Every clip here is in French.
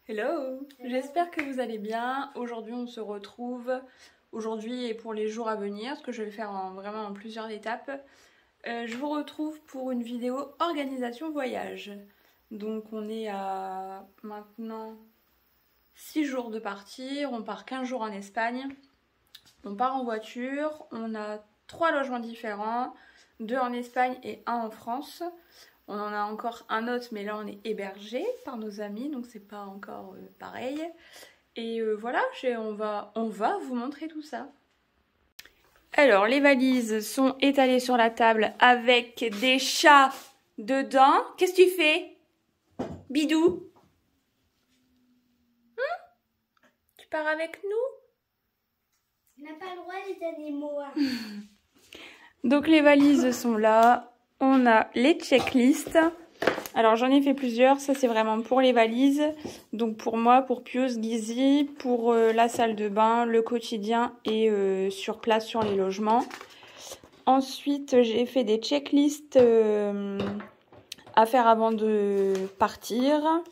Hello, j'espère que vous allez bien. Aujourd'hui on se retrouve, aujourd'hui et pour les jours à venir, parce que je vais le faire vraiment en plusieurs étapes. Je vous retrouve pour une vidéo organisation voyage. Donc on est à maintenant 6 jours de partir, on part 15 jours en Espagne. On part en voiture, on a 3 logements différents, 2 en Espagne et 1 en France. On en a encore un autre, mais là on est hébergé par nos amis, donc c'est pas encore pareil. Et voilà, on va vous montrer tout ça. Alors, les valises sont étalées sur la table avec des chats dedans. Qu'est-ce que tu fais, Bidou? Tu pars avec nous? On n'a pas le droit les animaux. Donc les valises sont là. On a les checklists. Alors j'en ai fait plusieurs. Ça c'est vraiment pour les valises. Donc pour moi, pour Pius, Gizy, pour la salle de bain, le quotidien et sur place sur les logements. Ensuite j'ai fait des checklists à faire avant de partir.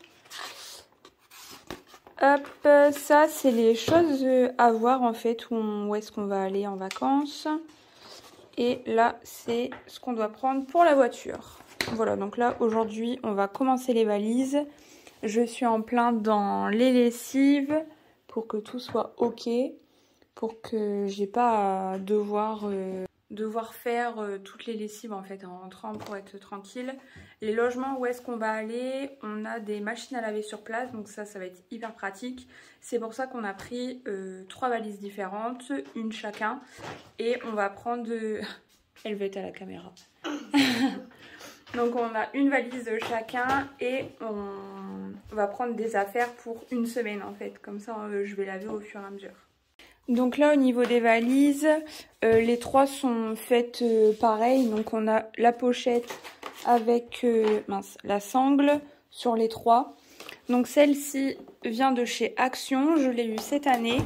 Hop, ça c'est les choses à voir en fait où est-ce qu'on va aller en vacances. Et là, c'est ce qu'on doit prendre pour la voiture. Voilà, donc là, aujourd'hui, on va commencer les valises. Je suis en plein dans les lessives pour que tout soit OK. Pour que j'ai pas à devoir faire toutes les lessives en fait en rentrant pour être tranquille. Les logements où est-ce qu'on va aller, on a des machines à laver sur place, donc ça va être hyper pratique. C'est pour ça qu'on a pris 3 valises différentes, une chacun, et on va prendre... Elle veut être à la caméra. Donc on a une valise chacun et on va prendre des affaires pour une semaine en fait. Comme ça je vais laver au fur et à mesure. Donc là au niveau des valises, les 3 sont faites pareil. Donc on a la pochette avec la sangle sur les 3. Donc celle-ci vient de chez Action, je l'ai eue cette année.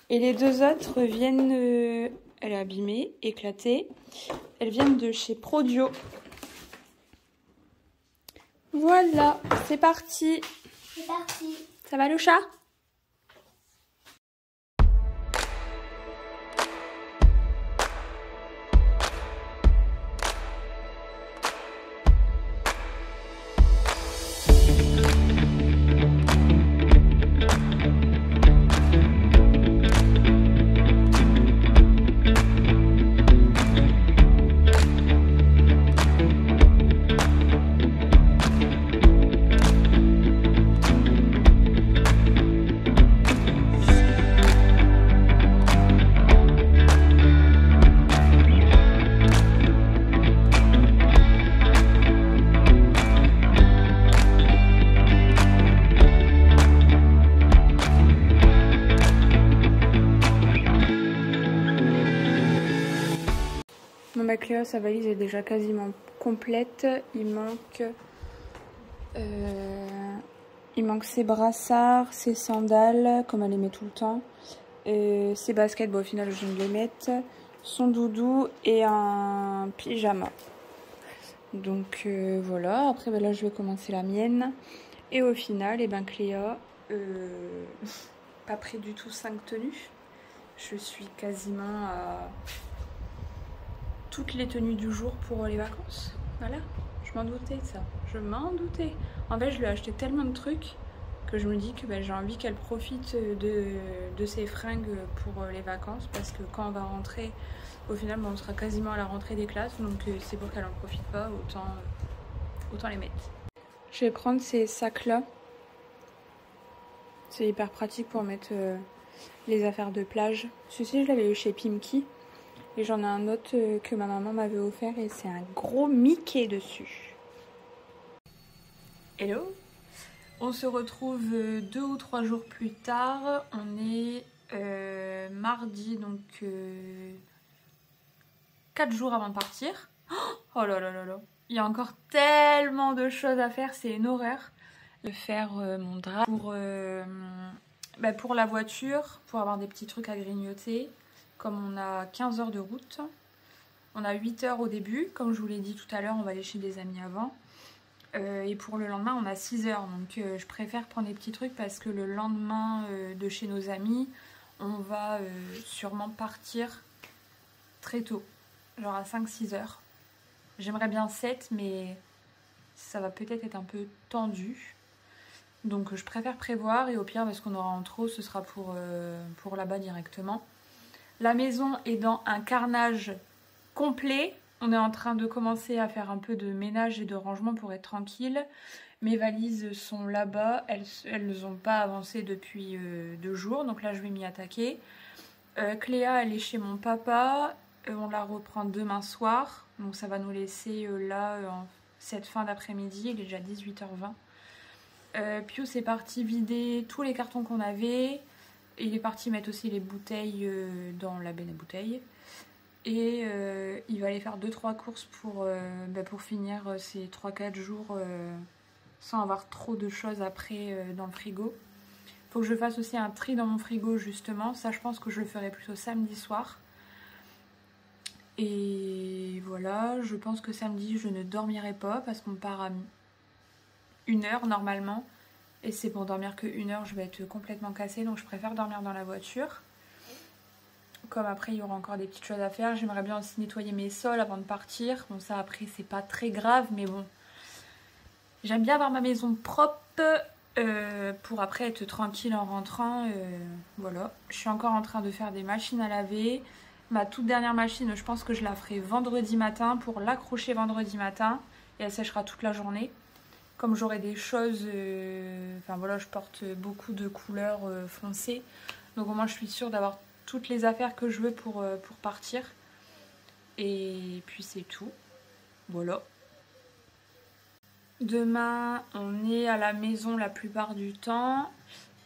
Et les 2 autres viennent, elle est abîmée, éclatée. Elles viennent de chez Prodio. Voilà, c'est parti. C'est parti. Ça va le chat ? Cléa, sa valise est déjà quasiment complète. Il manque ses brassards, ses sandales, comme elle les met tout le temps, ses baskets, bon au final je viens de les mettre, son doudou et un pyjama. Donc voilà, après là je vais commencer la mienne. Et au final, Cléa, pas pris du tout 5 tenues. Je suis quasiment à... toutes les tenues du jour pour les vacances. Voilà, je m'en doutais de ça. Je m'en doutais. En fait, je lui ai acheté tellement de trucs que je me dis que j'ai envie qu'elle profite de ses fringues pour les vacances. Parce que quand on va rentrer, au final, on sera quasiment à la rentrée des classes. Donc c'est pour qu'elle en profite pas, autant les mettre. Je vais prendre ces sacs-là. C'est hyper pratique pour mettre les affaires de plage. Celui-ci, je l'avais eu chez Pimki. Et j'en ai un autre que ma maman m'avait offert et c'est un gros Mickey dessus. Hello! On se retrouve 2 ou 3 jours plus tard. On est mardi, donc 4 jours avant de partir. Oh là là là là! Il y a encore tellement de choses à faire, c'est une horreur. De faire mon drap pour la voiture, pour avoir des petits trucs à grignoter. Comme on a 15 heures de route, on a 8 heures au début, comme je vous l'ai dit tout à l'heure, on va aller chez des amis avant. Et pour le lendemain, on a 6 heures. Donc je préfère prendre des petits trucs parce que le lendemain de chez nos amis, on va sûrement partir très tôt. Genre à 5-6 heures. J'aimerais bien 7, mais ça va peut-être être un peu tendu. Donc je préfère prévoir et au pire, parce qu'on aura en trop, ce sera pour là-bas directement. La maison est dans un carnage complet. On est en train de commencer à faire un peu de ménage et de rangement pour être tranquille. Mes valises sont là-bas. Elles n'ont pas avancé depuis 2 jours. Donc là, je vais m'y attaquer. Cléa, elle est chez mon papa. On la reprend demain soir. Donc ça va nous laisser là, cette fin d'après-midi. Il est déjà 18h20. Pius est parti vider tous les cartons qu'on avait. Il est parti mettre aussi les bouteilles dans la benne à bouteilles. Et il va aller faire 2-3 courses pour finir ces 3-4 jours sans avoir trop de choses après dans le frigo. Faut que je fasse aussi un tri dans mon frigo justement. Ça, je pense que je le ferai plutôt samedi soir. Et voilà, je pense que samedi, je ne dormirai pas parce qu'on part à 1h normalement. Et c'est pour dormir que 1 heure, je vais être complètement cassée. Donc je préfère dormir dans la voiture. Comme après, il y aura encore des petites choses à faire. J'aimerais bien aussi nettoyer mes sols avant de partir. Bon, ça après, c'est pas très grave. Mais bon, j'aime bien avoir ma maison propre pour après être tranquille en rentrant. Voilà. Je suis encore en train de faire des machines à laver. Ma toute dernière machine, je pense que je la ferai vendredi matin pour l'accrocher vendredi matin. Et elle séchera toute la journée. Comme j'aurai des choses, enfin voilà, je porte beaucoup de couleurs foncées. Donc au moins je suis sûre d'avoir toutes les affaires que je veux pour partir. Et puis c'est tout. Voilà. Demain, on est à la maison la plupart du temps.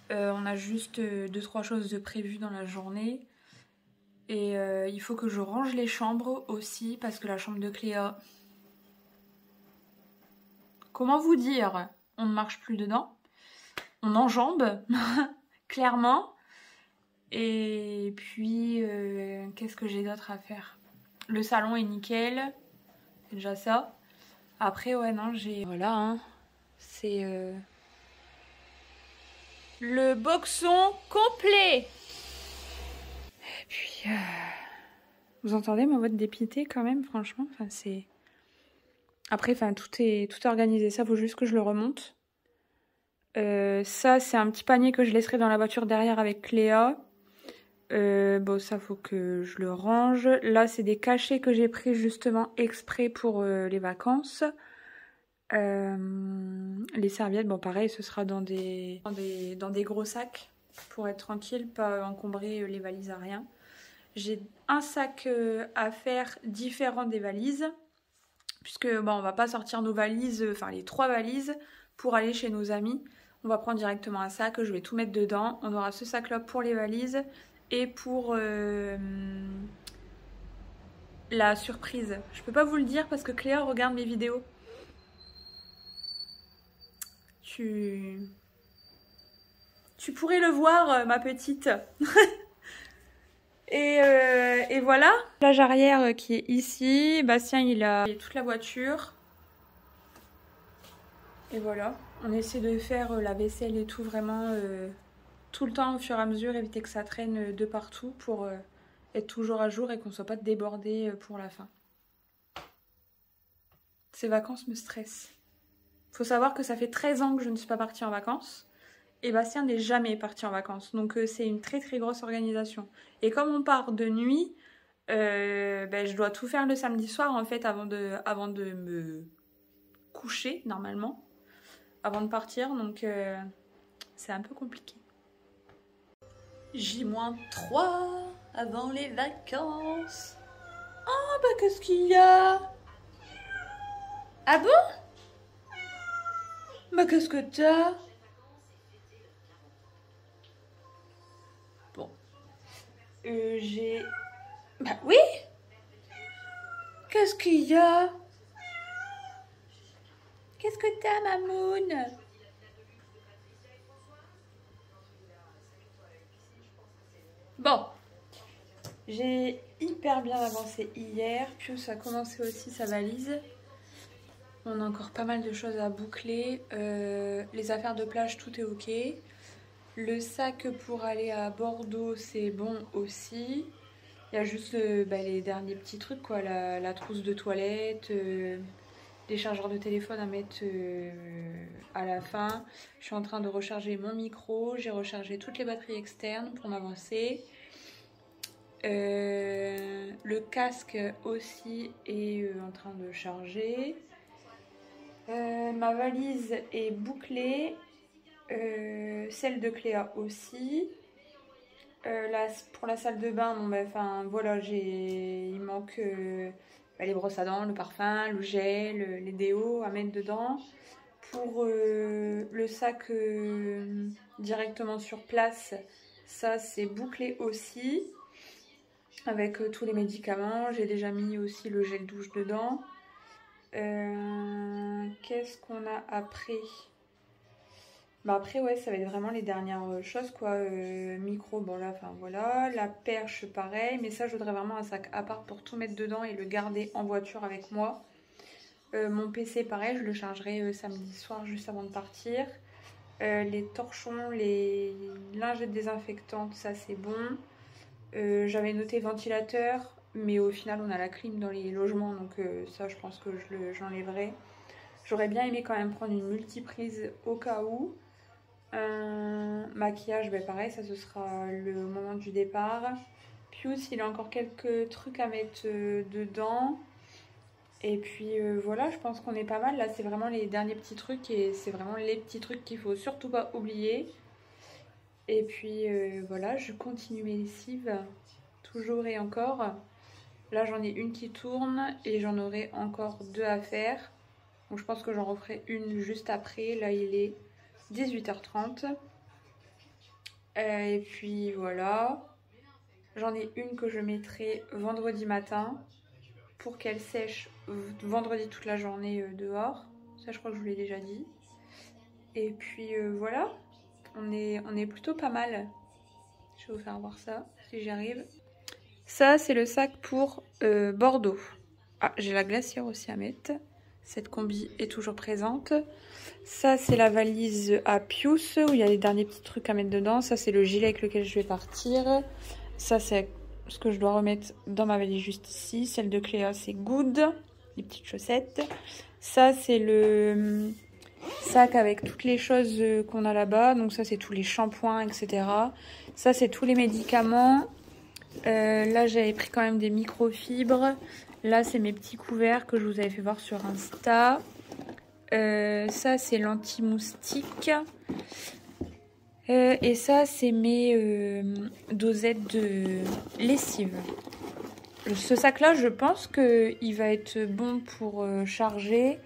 On a juste 2-3 choses de prévues dans la journée. Et il faut que je range les chambres aussi parce que la chambre de Cléa... Comment vous dire? On ne marche plus dedans. On enjambe, clairement. Et puis, qu'est-ce que j'ai d'autre à faire? Le salon est nickel. C'est déjà ça. Après, ouais, non, j'ai... Voilà, hein. C'est... le boxon complet. Et puis... Vous entendez ma voix de dépité quand même, franchement? Enfin, c'est... Après, enfin, tout est organisé. Ça, faut juste que je le remonte. Ça, c'est un petit panier que je laisserai dans la voiture derrière avec Cléa. Bon, ça, faut que je le range. Là, c'est des cachets que j'ai pris justement exprès pour les vacances. Les serviettes, bon, pareil, ce sera dans des gros sacs pour être tranquille, pas encombrer les valises à rien. J'ai un sac à faire différent des valises. Puisque bon, on va pas sortir nos valises, enfin les 3 valises pour aller chez nos amis. On va prendre directement un sac, je vais tout mettre dedans. On aura ce sac là pour les valises et pour la surprise. Je peux pas vous le dire parce que Cléa regarde mes vidéos. Tu pourrais le voir, ma petite. Et voilà, plage arrière qui est ici. Bastien, il a toute la voiture. Et voilà, on essaie de faire la vaisselle et tout vraiment tout le temps au fur et à mesure, éviter que ça traîne de partout pour être toujours à jour et qu'on ne soit pas débordé pour la fin. Ces vacances me stressent. Faut savoir que ça fait 13 ans que je ne suis pas partie en vacances. Et Bastien n'est jamais parti en vacances. Donc c'est une très très grosse organisation. Et comme on part de nuit, je dois tout faire le samedi soir en fait avant de me coucher normalement. Avant de partir. Donc c'est un peu compliqué. J-3 avant les vacances. Ah bah qu'est-ce qu'il y a? Ah bon? Bah qu'est-ce que t'as? J'ai... Bah oui. Qu'est-ce qu'il y a? Qu'est-ce que t'as, Mamoun? Bon. J'ai hyper bien avancé hier. Pius a commencé aussi sa valise. On a encore pas mal de choses à boucler. Les affaires de plage, tout est ok. Le sac pour aller à Bordeaux, c'est bon aussi. Il y a juste les derniers petits trucs, quoi. La trousse de toilette, les chargeurs de téléphone à mettre à la fin. Je suis en train de recharger mon micro. J'ai rechargé toutes les batteries externes pour m'avancer. Le casque aussi est en train de charger. Ma valise est bouclée. Celle de Cléa aussi. Pour la salle de bain, voilà, il manque les brosses à dents, le parfum, le gel, les déos à mettre dedans. Pour le sac directement sur place, ça c'est bouclé aussi. Avec tous les médicaments, j'ai déjà mis aussi le gel douche dedans. Qu'est-ce qu'on a après? Après ouais, ça va être vraiment les dernières choses quoi. Micro, bon là, enfin voilà. La perche pareil, mais ça je voudrais vraiment un sac à part pour tout mettre dedans et le garder en voiture avec moi. Mon PC pareil, je le chargerai samedi soir juste avant de partir. Les torchons, les lingettes désinfectantes, ça c'est bon. J'avais noté ventilateur, mais au final on a la clim dans les logements, donc ça je pense que j'enlèverai. J'aurais bien aimé quand même prendre une multiprise au cas où. Maquillage, pareil, ça ce sera le moment du départ. Pius, il a encore quelques trucs à mettre dedans. Et puis voilà, je pense qu'on est pas mal. Là, c'est vraiment les derniers petits trucs et c'est vraiment les petits trucs qu'il faut surtout pas oublier. Et puis voilà, je continue mes lessives, toujours et encore. Là, j'en ai une qui tourne et j'en aurai encore 2 à faire. Donc je pense que j'en referai une juste après. Là, il est 18h30. Et puis voilà. J'en ai une que je mettrai vendredi matin pour qu'elle sèche vendredi toute la journée dehors. Ça, je crois que je vous l'ai déjà dit. Et puis voilà. On est plutôt pas mal. Je vais vous faire voir ça si j'y arrive. Ça, c'est le sac pour Bordeaux. Ah, j'ai la glacière aussi à mettre. Cette combi est toujours présente. Ça, c'est la valise à Pius où il y a les derniers petits trucs à mettre dedans. Ça, c'est le gilet avec lequel je vais partir. Ça, c'est ce que je dois remettre dans ma valise juste ici. Celle de Cléa, c'est Good. Les petites chaussettes. Ça, c'est le sac avec toutes les choses qu'on a là-bas. Donc ça, c'est tous les shampoings, etc. Ça, c'est tous les médicaments. Là, j'avais pris quand même des microfibres. Là, c'est mes petits couverts que je vous avais fait voir sur Insta. Ça, c'est l'anti-moustique. Et ça, c'est mes dosettes de lessive. Ce sac-là, je pense qu'il va être bon pour charger.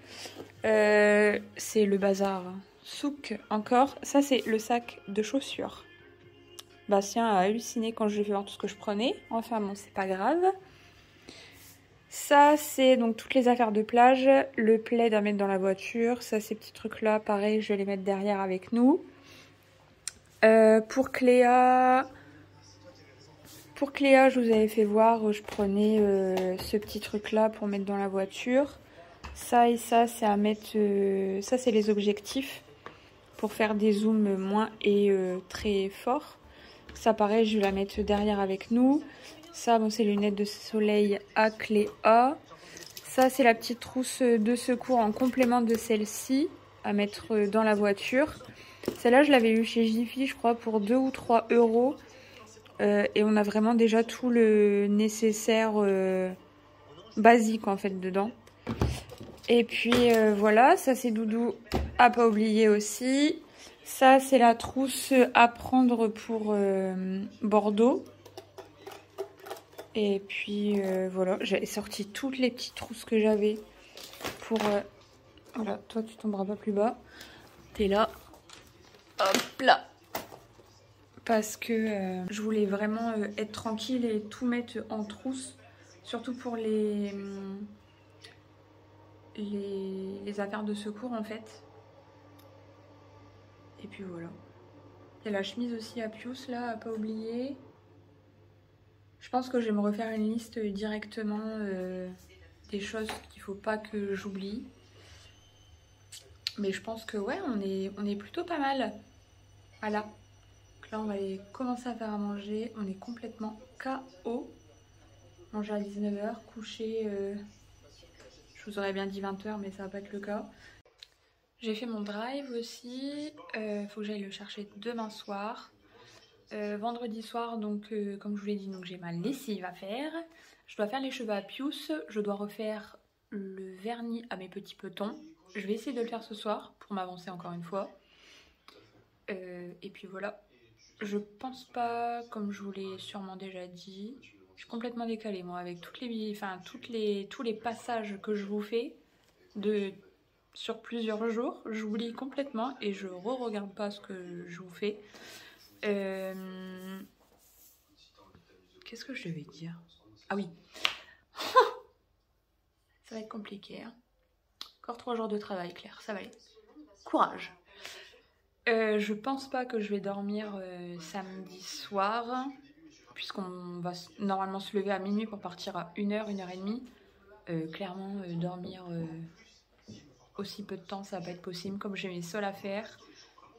C'est le bazar. Souk, encore. Ça, c'est le sac de chaussures. Bastien a halluciné quand je lui ai fait voir tout ce que je prenais. Enfin bon, c'est pas grave. Ça, c'est donc toutes les affaires de plage. Le plaid à mettre dans la voiture. Ça, ces petits trucs-là, pareil, je vais les mettre derrière avec nous. Pour Cléa, je vous avais fait voir, je prenais ce petit truc-là pour mettre dans la voiture. Ça et ça, c'est à mettre... ça, c'est les objectifs pour faire des zooms moins et très forts. Ça, pareil, je vais la mettre derrière avec nous. Ça, bon, c'est les lunettes de soleil à Cléa. Ça, c'est la petite trousse de secours en complément de celle-ci à mettre dans la voiture. Celle-là, je l'avais eu chez Jiffy, je crois, pour 2 ou 3 euros. Et on a vraiment déjà tout le nécessaire basique, en fait, dedans. Et puis, voilà, ça, c'est Doudou à pas oublier aussi. Ça, c'est la trousse à prendre pour Bordeaux. Et puis, voilà, j'ai sorti toutes les petites trousses que j'avais pour... voilà, toi, tu tomberas pas plus bas. T'es là. Hop là. Parce que je voulais vraiment être tranquille et tout mettre en trousse. Surtout pour les affaires de secours en fait. Et puis voilà. Il y a la chemise aussi à Pius là, à pas oublier. Je pense que je vais me refaire une liste directement des choses qu'il faut pas que j'oublie. Mais je pense que ouais, on est plutôt pas mal. Voilà. Donc là, on va aller commencer à faire à manger. On est complètement KO. Manger à 19 h, coucher... je vous aurais bien dit 20 h, mais ça va pas être le cas. J'ai fait mon drive aussi. Faut que j'aille le chercher demain soir. Vendredi soir, donc comme je vous l'ai dit, j'ai ma lessive à faire. Je dois faire les cheveux à Pius. Je dois refaire le vernis à mes petits petons. Je vais essayer de le faire ce soir pour m'avancer encore une fois. Et puis voilà. Je pense pas, comme je vous l'ai sûrement déjà dit, je suis complètement décalée moi avec tous les passages que je vous fais sur plusieurs jours. J'oublie complètement et je re-regarde pas ce que je vous fais. Qu'est-ce que je devais dire? Ah oui. Ça va être compliqué. Hein. Encore 3 jours de travail, Claire, ça va aller. Courage. Je pense pas que je vais dormir samedi soir, puisqu'on va normalement se lever à minuit pour partir à 1 h, 1 h 30. Clairement, dormir aussi peu de temps, ça va pas être possible. Comme j'ai mes sols à faire,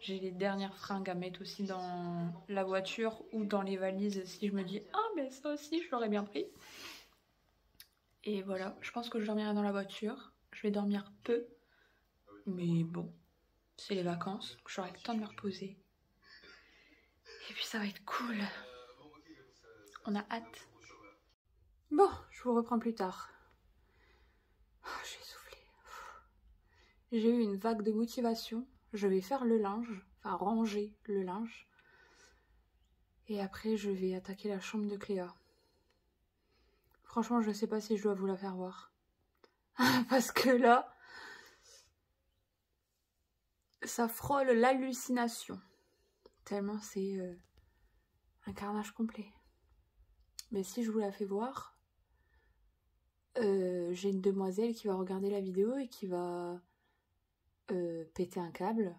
j'ai les dernières fringues à mettre aussi dans la voiture ou dans les valises si je me dis « Ah, ben ça aussi, je l'aurais bien pris ». Et voilà, je pense que je dormirai dans la voiture. Je vais dormir peu, mais bon, c'est les vacances, j'aurai le temps de me reposer. Et puis ça va être cool. On a hâte. Bon, je vous reprends plus tard. J'ai soufflé. J'ai eu une vague de motivation. Je vais faire le linge, enfin ranger le linge. Et après, je vais attaquer la chambre de Cléa. Franchement, je sais pas si je dois vous la faire voir. Parce que là, ça frôle l'hallucination. Tellement c'est un carnage complet. Mais si je vous la fais voir, j'ai une demoiselle qui va regarder la vidéo et qui va péter un câble.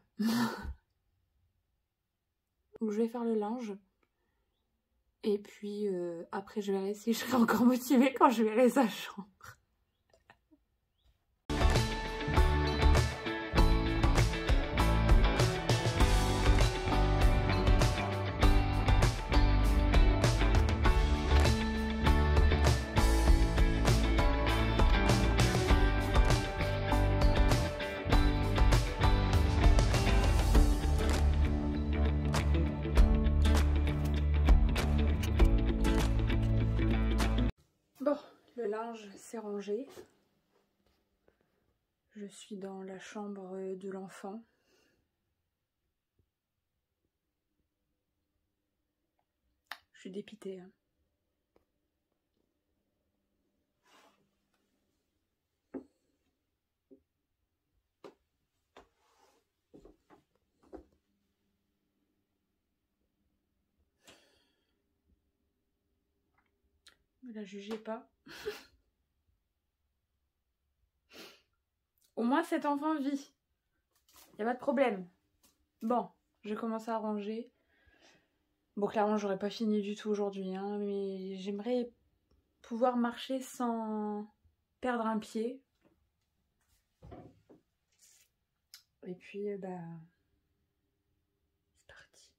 Donc je vais faire le linge. Et puis après je verrai si je serai encore motivée quand je verrai sa chambre. Bon, le linge s'est rangé. Je suis dans la chambre de l'enfant. Je suis dépitée. Hein. Ne la jugez pas. Au moins cet enfant vit. Il n'y a pas de problème. Bon, je commence à ranger. Bon, clairement, j'aurais pas fini du tout aujourd'hui, hein, mais j'aimerais pouvoir marcher sans perdre un pied. Et puis, bah, c'est parti.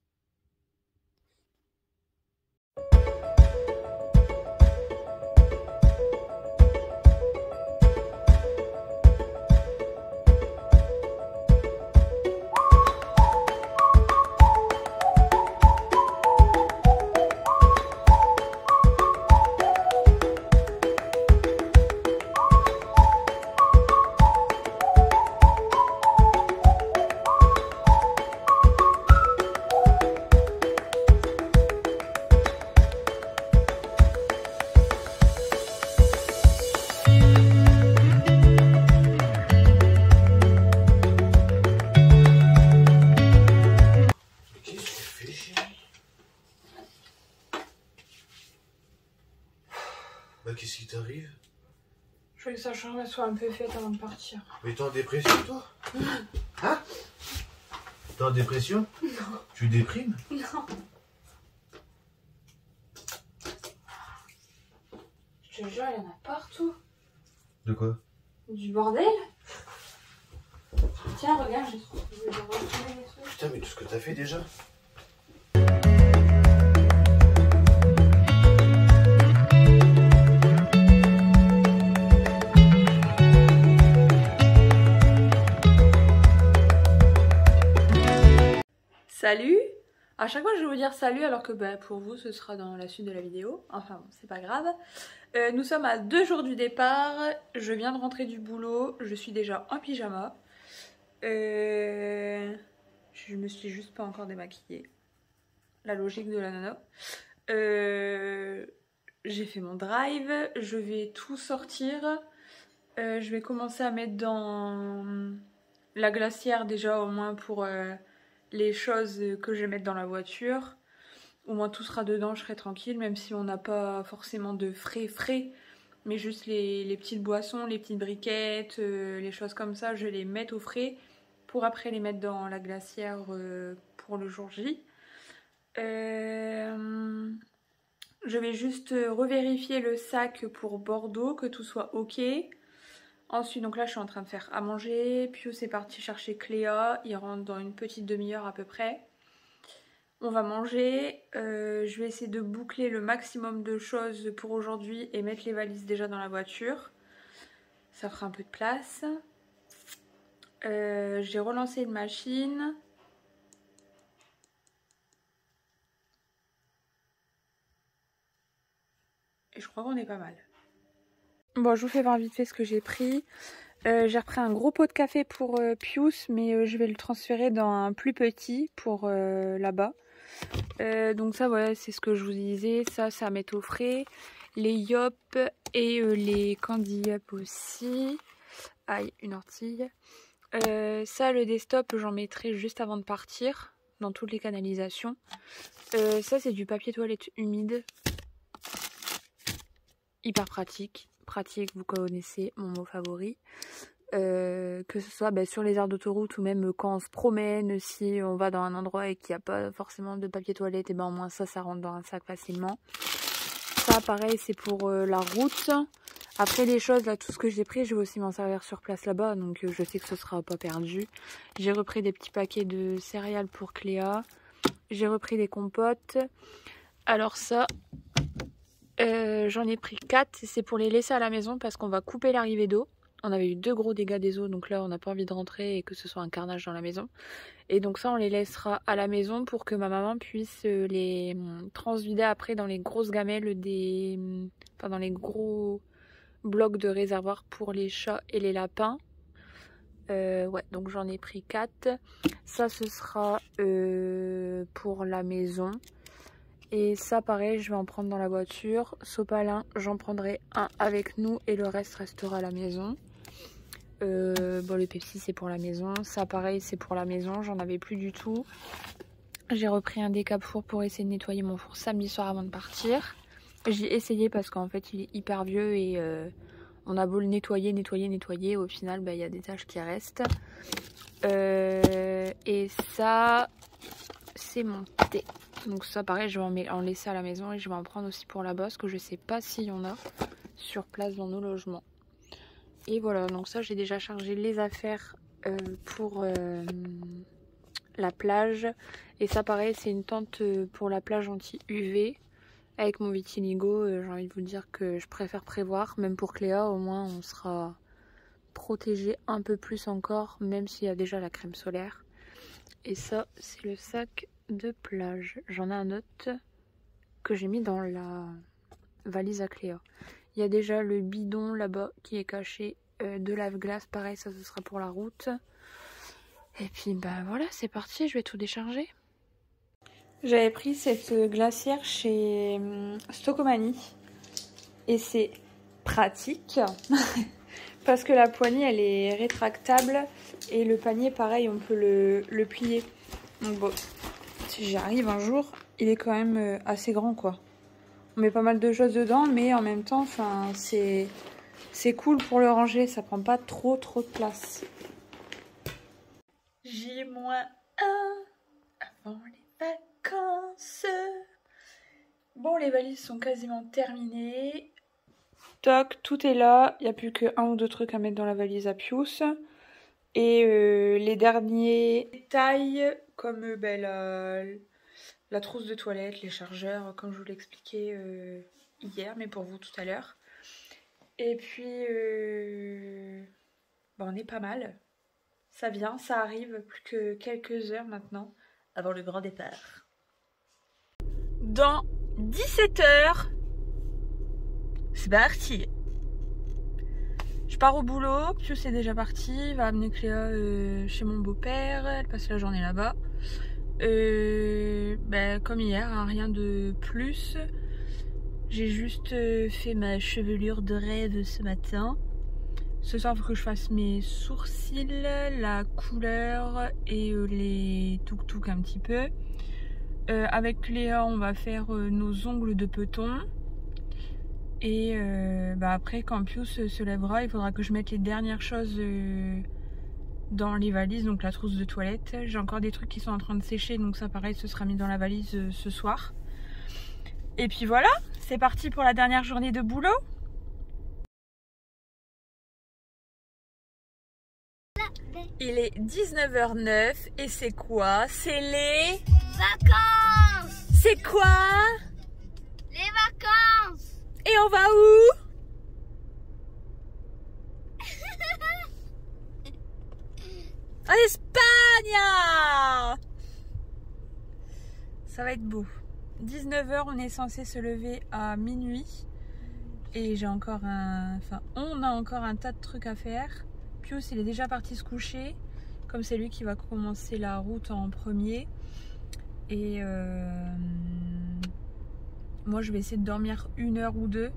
Qu'est-ce qui t'arrive? Je veux que sa chambre soit un peu faite avant de partir. Mais t'es en dépression, toi? Hein? T'es en dépression? Non. Tu déprimes? Non. Je te jure, il y en a partout. De quoi? Du bordel. Tiens, regarde, j'ai trouvé les trucs. Putain, mais tout ce que t'as fait déjà. Salut! À chaque fois je vais vous dire salut alors que pour vous ce sera dans la suite de la vidéo. Enfin bon, c'est pas grave. Nous sommes à 2 jours du départ. Je viens de rentrer du boulot. Je suis déjà en pyjama. Je me suis juste pas encore démaquillée. La logique de la nana. J'ai fait mon drive. Je vais tout sortir. Je vais commencer à mettre dans la glacière déjà au moins pour les choses que je vais mettre dans la voiture. Au moins tout sera dedans, je serai tranquille, même si on n'a pas forcément de frais, mais juste les petites boissons, les petites briquettes, les choses comme ça, je vais les mettre au frais pour après les mettre dans la glacière pour le jour J. Je vais juste revérifier le sac pour Bordeaux, que tout soit ok. Ensuite, donc là, je suis en train de faire à manger. Pio c'est parti chercher Cléa. Il rentre dans une petite demi-heure à peu près. On va manger. Je vais essayer de boucler le maximum de choses pour aujourd'hui et mettre les valises déjà dans la voiture. Ça fera un peu de place. J'ai relancé une machine. Et je crois qu'on est pas mal. Bon, je vous fais voir vite fait ce que j'ai pris. J'ai repris un gros pot de café pour Pius, mais je vais le transférer dans un plus petit pour là-bas. Donc ça, voilà, c'est ce que je vous disais. Ça à mettre au frais. Les Yop et les Candy Yop aussi. Aïe, une ortie. Ça, le desktop, j'en mettrai juste avant de partir dans toutes les canalisations. Ça, c'est du papier toilette humide. Hyper pratique. Pratique, vous connaissez mon mot favori. Que ce soit sur les aires d'autoroute ou même quand on se promène, si on va dans un endroit et qu'il n'y a pas forcément de papier toilette, et au moins ça rentre dans un sac facilement. Ça pareil c'est pour la route. Après les choses là, tout ce que j'ai pris, je vais aussi m'en servir sur place là-bas, donc je sais que ce sera pas perdu. J'ai repris des petits paquets de céréales pour Cléa. J'ai repris des compotes. Alors ça, j'en ai pris 4, c'est pour les laisser à la maison parce qu'on va couper l'arrivée d'eau. On avait eu 2 gros dégâts des eaux, donc là on n'a pas envie de rentrer et que ce soit un carnage dans la maison. Et donc ça on les laissera à la maison pour que ma maman puisse les transvider après dans les grosses gamelles dans les gros blocs de réservoir pour les chats et les lapins. Ouais, donc j'en ai pris 4. Ça ce sera pour la maison. Et ça pareil, je vais en prendre dans la voiture. Sopalin, j'en prendrai un avec nous et le reste restera à la maison. Bon, le Pepsi c'est pour la maison. Ça pareil c'est pour la maison, j'en avais plus du tout. J'ai repris un décape-four pour essayer de nettoyer mon four samedi soir avant de partir. J'ai essayé parce qu'en fait il est hyper vieux et on a beau le nettoyer. Au final il y a des taches qui restent. Et ça c'est mon thé. Donc ça pareil je vais en laisser à la maison et je vais en prendre aussi pour là-bas parce que je sais pas s'il y en a sur place dans nos logements. Et voilà, donc ça j'ai déjà chargé les affaires pour la plage. Et ça pareil c'est une tente pour la plage anti-UV avec mon vitiligo. J'ai envie de vous dire que je préfère prévoir, même pour Cléa au moins on sera protégé un peu plus encore, même s'il y a déjà la crème solaire. Et ça c'est le sac de plage. J'en ai un autre que j'ai mis dans la valise à Cléa. Il y a déjà le bidon là-bas qui est caché de lave-glace. Pareil, ça ce sera pour la route. Et puis voilà, c'est parti, je vais tout décharger. J'avais pris cette glacière chez Stocomanie. Et c'est pratique. Parce que la poignée, elle est rétractable. Et le panier, pareil, on peut le plier. Donc bon, si j'y arrive un jour, il est quand même assez grand, quoi. On met pas mal de choses dedans, mais en même temps, c'est cool pour le ranger. Ça prend pas trop de place. J-1 avant les vacances. Bon, les valises sont quasiment terminées. Toc, tout est là. Il n'y a plus que 1 ou 2 trucs à mettre dans la valise à Pius. Et les derniers détails comme la trousse de toilette, les chargeurs, comme je vous l'expliquais hier, mais pour vous tout à l'heure. Et puis, on est pas mal. Ça vient, ça arrive, plus que quelques heures maintenant, avant le grand départ. Dans 17 heures, c'est parti. Je pars au boulot, Pius est déjà parti, va amener Cléa chez mon beau-père, elle passe la journée là-bas. Comme hier, hein, rien de plus. J'ai juste fait ma chevelure de rêve ce matin. Ce soir, il faut que je fasse mes sourcils, la couleur et les tuk-tuk un petit peu. Avec Cléa, on va faire nos ongles de peton. Et après, quand Pius se lèvera, il faudra que je mette les dernières choses dans les valises, donc la trousse de toilette. J'ai encore des trucs qui sont en train de sécher, donc ça pareil, ce sera mis dans la valise ce soir. Et puis voilà, c'est parti pour la dernière journée de boulot. Il est 19h09 et c'est quoi? C'est les Vacances. C'est quoi? Les vacances. Et on va où? En Espagne! Ça va être beau. 19h, on est censé se lever à minuit. Et on a encore un tas de trucs à faire. Pius, il est déjà parti se coucher. Comme c'est lui qui va commencer la route en premier. Et moi, je vais essayer de dormir 1 heure ou 2.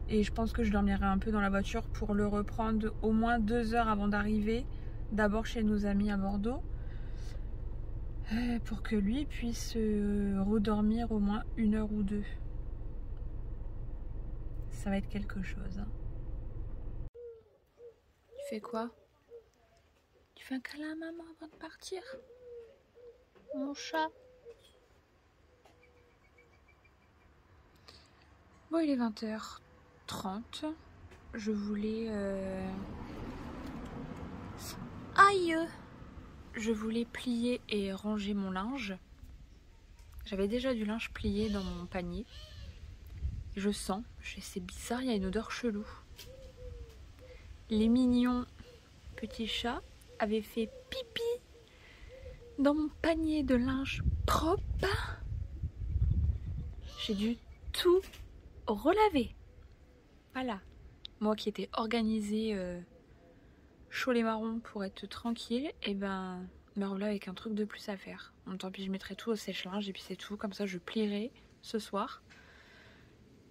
Et je pense que je dormirai un peu dans la voiture pour le reprendre au moins 2 heures avant d'arriver. D'abord chez nos amis à Bordeaux. Pour que lui puisse redormir au moins 1 heure ou 2. Ça va être quelque chose. Hein. Tu fais quoi? Tu fais un câlin à maman avant de partir? Mon chat. Bon, il est 20h30. Je voulais... Aïe! Je voulais plier et ranger mon linge. J'avais déjà du linge plié dans mon panier. Je sens, c'est bizarre, il y a une odeur chelou. Les mignons petits chats avaient fait pipi dans mon panier de linge propre. J'ai dû tout relaver. Voilà. Moi qui étais organisée chaud les marrons pour être tranquille, et me revoilà avec un truc de plus à faire. Bon, tant pis, je mettrai tout au sèche-linge et puis c'est tout. Comme ça, je plierai ce soir.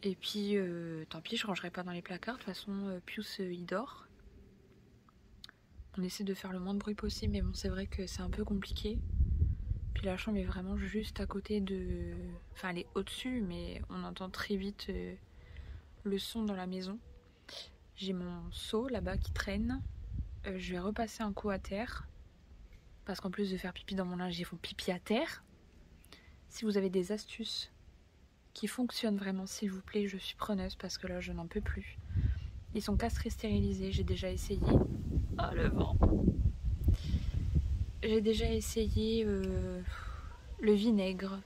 Et puis, tant pis, je rangerai pas dans les placards. De toute façon, Pius, il dort. On essaie de faire le moins de bruit possible, mais bon, c'est vrai que c'est un peu compliqué. Puis la chambre est vraiment juste à côté de... Enfin, elle est au-dessus, mais on entend très vite le son dans la maison. J'ai mon seau là-bas qui traîne. Je vais repasser un coup à terre. Parce qu'en plus de faire pipi dans mon linge, ils font pipi à terre. Si vous avez des astuces qui fonctionnent vraiment, s'il vous plaît, je suis preneuse parce que là, je n'en peux plus. Ils sont castrés, stérilisés. J'ai déjà essayé. Ah, le vent. J'ai déjà essayé le vinaigre,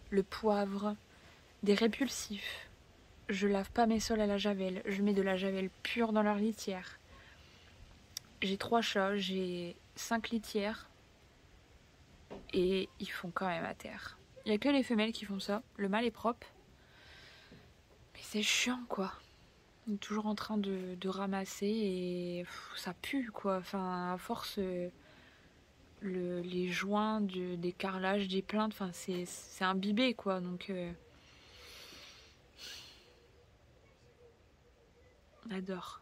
le poivre, des répulsifs. Je lave pas mes sols à la javel. Je mets de la javel pure dans leur litière. J'ai 3 chats, j'ai 5 litières. Et ils font quand même à terre. Il n'y a que les femelles qui font ça. Le mâle est propre. Mais c'est chiant, quoi. On est toujours en train de ramasser et ça pue, quoi. Enfin, à force, les joints des carrelages, des plaintes, enfin, c'est imbibé, quoi. Donc, on adore.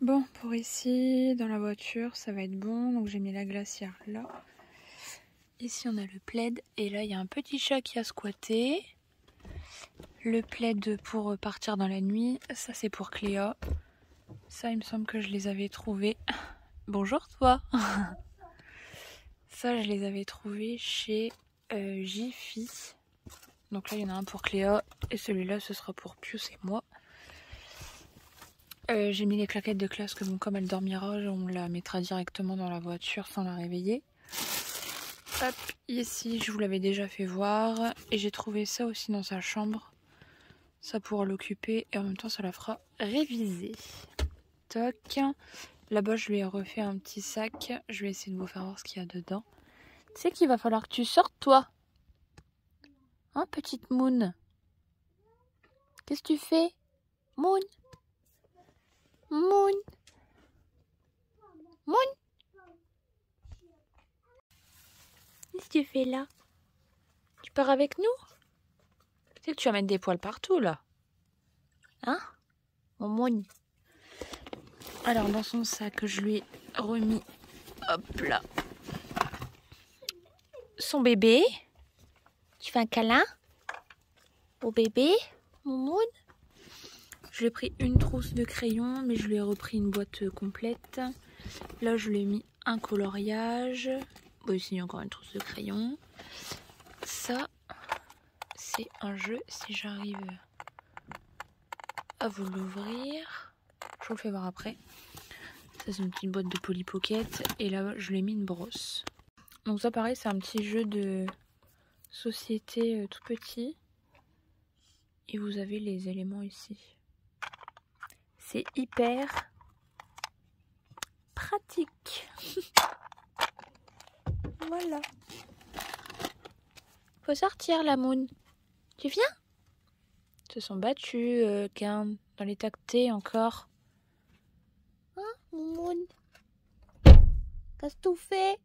Bon, pour ici, dans la voiture, ça va être bon. Donc, j'ai mis la glacière là. Ici, on a le plaid. Et là, il y a un petit chat qui a squatté. Le plaid pour partir dans la nuit. Ça, c'est pour Cléa. Ça, il me semble que je les avais trouvés. Bonjour, toi. Ça, je les avais trouvés chez Jiffy. Donc là, il y en a un pour Cléa. Et celui-là, ce sera pour Pius et moi. J'ai mis les claquettes de classe que bon, comme elle dormira, on la mettra directement dans la voiture sans la réveiller. Hop, ici je vous l'avais déjà fait voir et j'ai trouvé ça aussi dans sa chambre. Ça pourra l'occuper et en même temps ça la fera réviser. Toc. Là-bas je lui ai refait un petit sac. Je vais essayer de vous faire voir ce qu'il y a dedans. Tu sais qu'il va falloir que tu sortes toi. Hein, petite Moon? Qu'est-ce que tu fais? Moon? Moon? Moon? Qu'est-ce que tu fais là? Tu pars avec nous? Tu sais que tu vas mettre des poils partout là. Hein? Mon Moon. Alors dans son sac, je lui ai remis, hop là, son bébé. Tu fais un câlin au bébé, mon Moon? Je lui ai pris une trousse de crayons, mais je lui ai repris une boîte complète. Là, je lui ai mis un coloriage. Bon, ici, il y a encore une trousse de crayons. Ça, c'est un jeu. Si j'arrive à vous l'ouvrir, je vous le fais voir après. Ça, c'est une petite boîte de Polly Pocket. Et là, je lui ai mis une brosse. Donc ça, pareil, c'est un petit jeu de société tout petit. Et vous avez les éléments ici. C'est hyper pratique. Voilà. Faut sortir la Moon. Tu viens? Ils se sont battus, dans les tactés encore. Hein, mon Moon? Qu'est-ce que tu fais?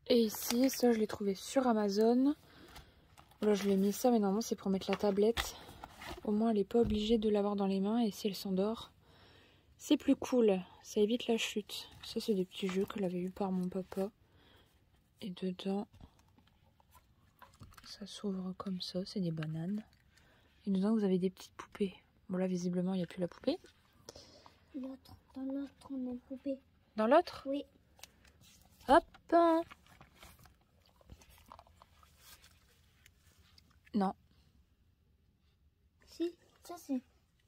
Et ici, ça je l'ai trouvé sur Amazon. Là je lui ai mis ça, mais normalement c'est pour mettre la tablette. Au moins elle n'est pas obligée de l'avoir dans les mains et si elle s'endort, c'est plus cool. Ça évite la chute. Ça c'est des petits jeux que l'avait eu par mon papa. Et dedans, ça s'ouvre comme ça, c'est des bananes. Et dedans vous avez des petites poupées. Bon là visiblement il n'y a plus la poupée. Dans l'autre, on a une poupée. Dans l'autre? Oui. Hop! Non. Si, ça c'est...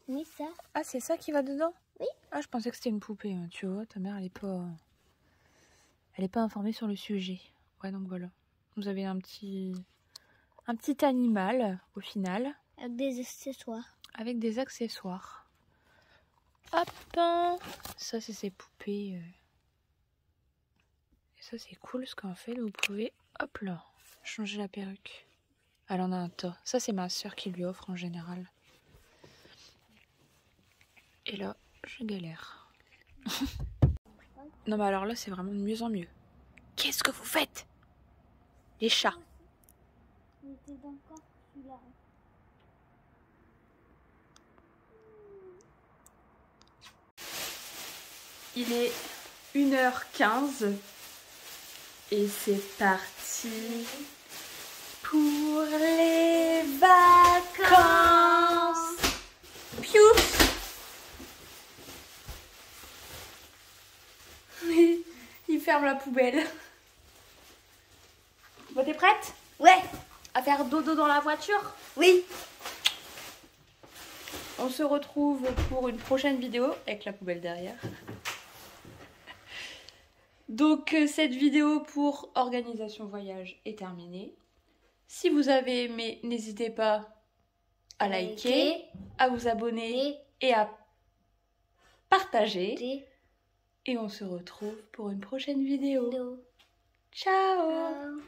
Oui, ça. Ah, c'est ça qui va dedans? Oui. Ah, je pensais que c'était une poupée. Tu vois, ta mère, elle est pas informée sur le sujet. Ouais, donc voilà. Vous avez un petit animal, au final. Avec des accessoires. Avec des accessoires. Hop! Ça, c'est ses poupées. Et ça, c'est cool, parce qu'en fait, vous pouvez, hop là, changer la perruque. Elle en a un tas. Ça, c'est ma soeur qui lui offre en général. Et là, je galère. Non, mais alors là, c'est vraiment de mieux en mieux. Qu'est-ce que vous faites? Les chats. Il est 1h15 et c'est parti pour les vacances. Piou. Il ferme la poubelle. Bon, t'es prête? Ouais. À faire dodo dans la voiture? Oui. On se retrouve pour une prochaine vidéo avec la poubelle derrière. Donc cette vidéo pour organisation voyage est terminée. Si vous avez aimé, n'hésitez pas à liker, à vous abonner et à partager. Et on se retrouve pour une prochaine vidéo. Ciao!